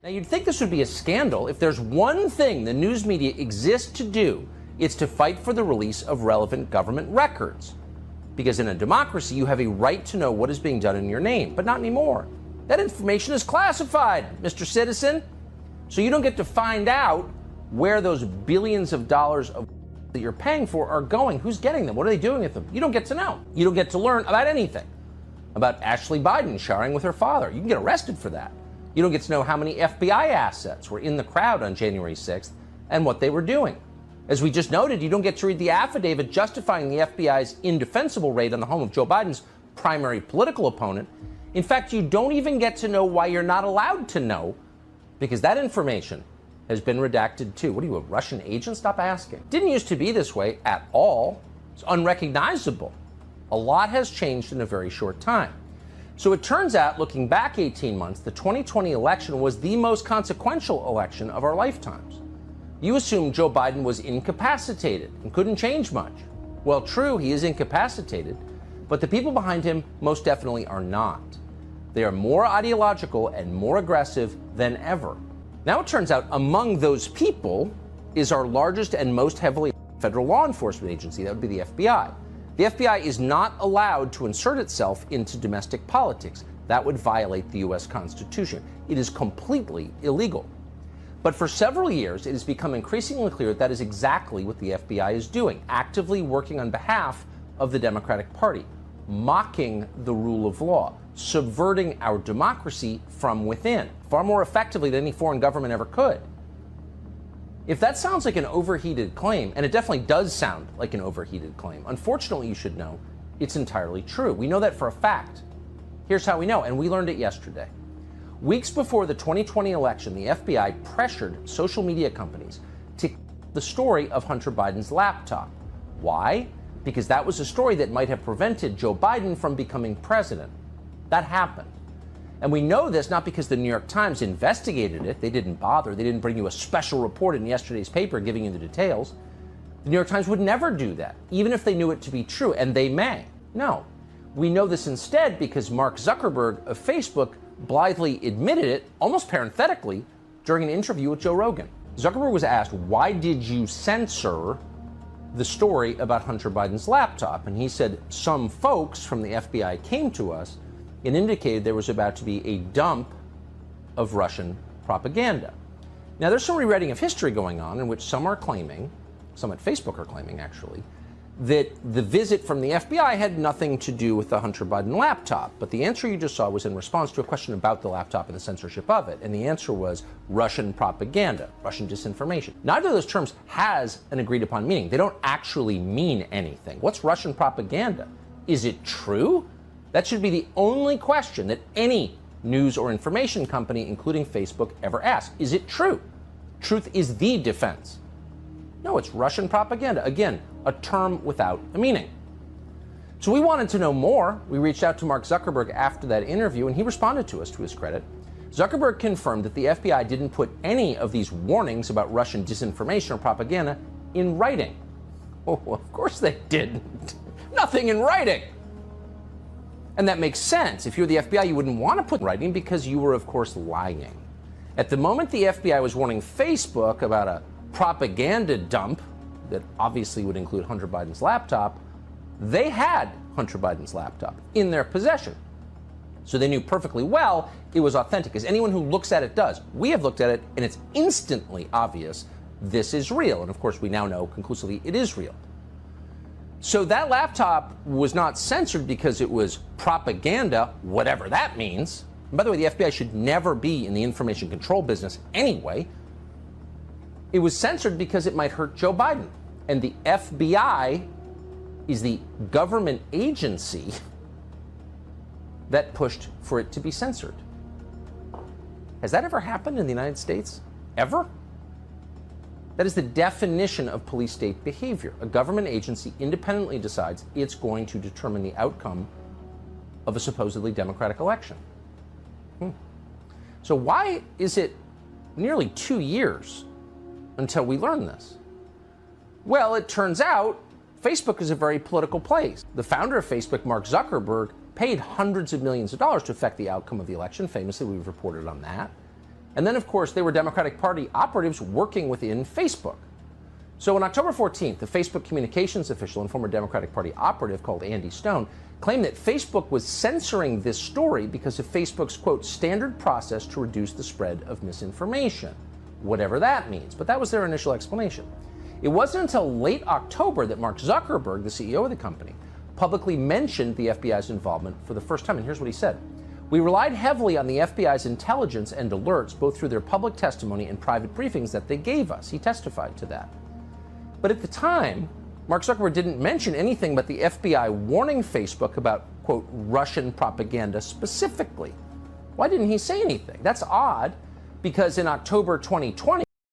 Now, you'd think this would be a scandal. If there's one thing the news media exists to do, it's to fight for the release of relevant government records. Because in a democracy, you have a right to know what is being done in your name, but not anymore. That information is classified, Mr. Citizen. So you don't get to find out where those billions of dollars of that you're paying for are going. Who's getting them? What are they doing with them? You don't get to know. You don't get to learn about anything. About Ashley Biden showering with her father. You can get arrested for that. You don't get to know how many FBI assets were in the crowd on January 6th and what they were doing. As we just noted, you don't get to read the affidavit justifying the FBI's indefensible raid on the home of Joe Biden's primary political opponent. In fact, you don't even get to know why you're not allowed to know, because that information has been redacted too. What are you, a Russian agent? Stop asking. Didn't used to be this way at all. It's unrecognizable. A lot has changed in a very short time. So it turns out, looking back 18 months, the 2020 election was the most consequential election of our lifetimes. You assumed Joe Biden was incapacitated and couldn't change much. Well, true, he is incapacitated, but the people behind him most definitely are not. They are more ideological and more aggressive than ever. Now it turns out among those people is our largest and most heavily federal law enforcement agency. That would be the FBI. The FBI is not allowed to insert itself into domestic politics. That would violate the U.S. Constitution. It is completely illegal. But for several years, it has become increasingly clear that is exactly what the FBI is doing, actively working on behalf of the Democratic Party, mocking the rule of law, subverting our democracy from within, far more effectively than any foreign government ever could. If that sounds like an overheated claim, and it definitely does sound like an overheated claim, unfortunately, you should know it's entirely true. We know that for a fact. Here's how we know, and we learned it yesterday. Weeks before the 2020 election, the FBI pressured social media companies to the story of Hunter Biden's laptop. Why? Because that was a story that might have prevented Joe Biden from becoming president. That happened. And we know this not because the New York Times investigated it. They didn't bother. They didn't bring you a special report in yesterday's paper giving you the details. The New York Times would never do that, even if they knew it to be true, and they may. No. We know this instead because Mark Zuckerberg of Facebook blithely admitted it, almost parenthetically, during an interview with Joe Rogan. Zuckerberg was asked, why did you censor the story about Hunter Biden's laptop? And he said, some folks from the FBI came to us and indicated there was about to be a dump of Russian propaganda. Now, there's some rewriting of history going on in which some are claiming, some at Facebook are claiming actually, that the visit from the FBI had nothing to do with the Hunter Biden laptop. But the answer you just saw was in response to a question about the laptop and the censorship of it. And the answer was Russian propaganda, Russian disinformation. Neither of those terms has an agreed upon meaning. They don't actually mean anything. What's Russian propaganda? Is it true? That should be the only question that any news or information company, including Facebook, ever asks. Is it true? Truth is the defense. No, it's Russian propaganda. Again, a term without a meaning. So we wanted to know more. We reached out to Mark Zuckerberg after that interview, and he responded to us, to his credit. Zuckerberg confirmed that the FBI didn't put any of these warnings about Russian disinformation or propaganda in writing. Oh, of course they didn't. Nothing in writing. And that makes sense. If you're the FBI, you wouldn't want to put in writing because you were, of course, lying. At the moment the FBI was warning Facebook about a propaganda dump that obviously would include Hunter Biden's laptop, they had Hunter Biden's laptop in their possession. So they knew perfectly well it was authentic, as anyone who looks at it does. We have looked at it, and it's instantly obvious this is real. And of course, we now know conclusively it is real. So that laptop was not censored because it was propaganda, whatever that means. And by the way, the FBI should never be in the information control business anyway. It was censored because it might hurt Joe Biden. And the FBI is the government agency that pushed for it to be censored. Has that ever happened in the United States? Ever? That is the definition of police state behavior. A government agency independently decides it's going to determine the outcome of a supposedly democratic election. So why is it nearly 2 years until we learn this? Well, it turns out Facebook is a very political place. The founder of Facebook, Mark Zuckerberg, paid hundreds of millions of dollars to affect the outcome of the election. Famously, we've reported on that. And then, of course, they were Democratic Party operatives working within Facebook. So on October 14th, the Facebook communications official and former Democratic Party operative called Andy Stone claimed that Facebook was censoring this story because of Facebook's, quote, standard process to reduce the spread of misinformation, whatever that means. But that was their initial explanation. It wasn't until late October that Mark Zuckerberg, the CEO of the company, publicly mentioned the FBI's involvement for the first time. And here's what he said. We relied heavily on the FBI's intelligence and alerts, both through their public testimony and private briefings that they gave us. He testified to that. But at the time, Mark Zuckerberg didn't mention anything but the FBI warning Facebook about, quote, Russian propaganda specifically. Why didn't he say anything? That's odd, because in October 2020,